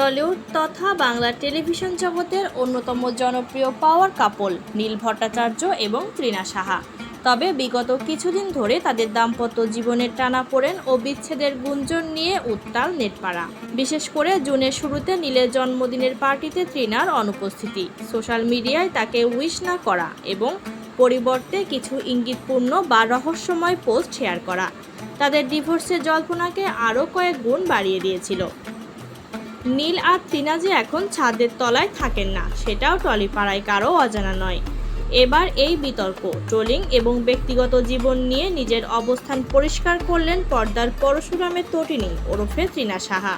Tollywood তথা Bangla television জগতের অন্যতম জনপ্রিয় পাওয়ার কাপল নীল ভট্টাচার্য এবং তৃণা সাহা। তবে বিগত কিছুদিন ধরে তাদের দাম্পত্য জীবনের টানাপোড়েন ও বিচ্ছেদের গুঞ্জন নিয়ে উত্তাল নেটপাড়া। বিশেষ করে জুনের শুরুতে নীলের জন্মদিনের পার্টিতে তৃণার অনুপস্থিতি, সোশ্যাল মিডিয়ায় তাকে উইশ না করা এবং পরিবর্তে কিছু ইঙ্গিতপূর্ণ বা রহস্যময় পোস্ট শেয়ার করা তাদের ডিভোর্সের জল্পনাকে আরও কয়েক গুণ বাড়িয়ে দিয়েছিল। নীল আর তৃণা যে এখন ছাদের তলায় থাকেন না, সেটাও টলিপাড়ায় কারও অজানা নয়। এবার এই বিতর্ক, ট্রোলিং এবং ব্যক্তিগত জীবন নিয়ে নিজের অবস্থান পরিষ্কার করলেন পর্দার পরশুরামের তটিনী ওরফে তৃণা সাহা।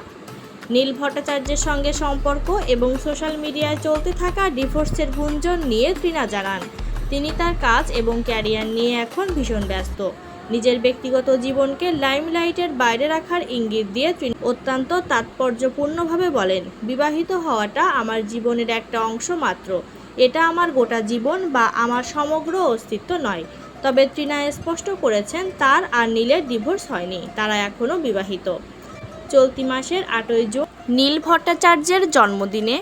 নীল ভট্টাচার্যের সঙ্গে সম্পর্ক এবং সোশ্যাল মিডিয়ায় চলতে থাকা ডিভোর্সের গুঞ্জন নিয়ে তৃণা জানান, তিনি তার কাজ এবং ক্যারিয়ার নিয়ে এখন ভীষণ ব্যস্ত। নিজের ব্যক্তিগত জীবনকে লাইমলাইটের বাইরে রাখার ইঙ্গিত দিয়ে তিনি অত্যন্ত তাৎপর্যপূর্ণভাবে বলেন, বিবাহিত হওয়াটা আমার জীবনের একটা অংশ মাত্র, এটা আমার গোটা জীবন বা আমার সমগ্র অস্তিত্ব নয়। তবে তৃণা স্পষ্ট করেছেন তার আর নীলের ডিভোর্স হয়নি, তারা এখনও বিবাহিত। চলতি মাসের 8ই জুন নীল ভট্টাচার্যের জন্মদিনে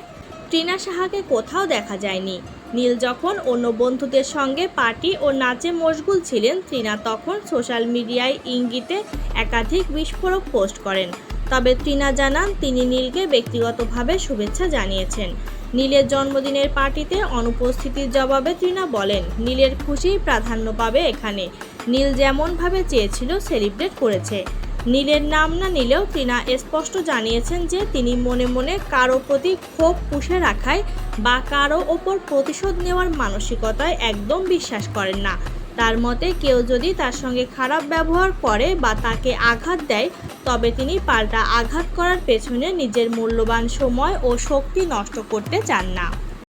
তৃণা সাহাকে কোথাও দেখা যায়নি। নীল যখন অন্য বন্ধুদের সঙ্গে পার্টি ও নাচে মশগুল ছিলেন, তৃণা তখন সোশ্যাল মিডিয়ায় ইঙ্গিতে একাধিক বিস্ফোরক পোস্ট করেন। তবে তৃণা জানান, তিনি নীলকে ব্যক্তিগতভাবে শুভেচ্ছা জানিয়েছেন। নীলের জন্মদিনের পার্টিতে অনুপস্থিতির জবাবে তৃণা বলেন, নীলের খুশিই প্রাধান্য পাবে এখানে, নীল যেমনভাবে চেয়েছিল সেলিব্রেট করেছে। নীলের নাম না নিলেও তৃণা স্পষ্ট জানিয়েছেন যে তিনি মনে মনে কারো প্রতি ক্ষোভ পুষে রাখায় বা কারো ওপর প্রতিশোধ নেওয়ার মানসিকতায় একদম বিশ্বাস করেন না। তার মতে, কেউ যদি তার সঙ্গে খারাপ ব্যবহার করে বা তাকে আঘাত দেয়, তবে তিনি পাল্টা আঘাত করার পেছনে নিজের মূল্যবান সময় ও শক্তি নষ্ট করতে চান না।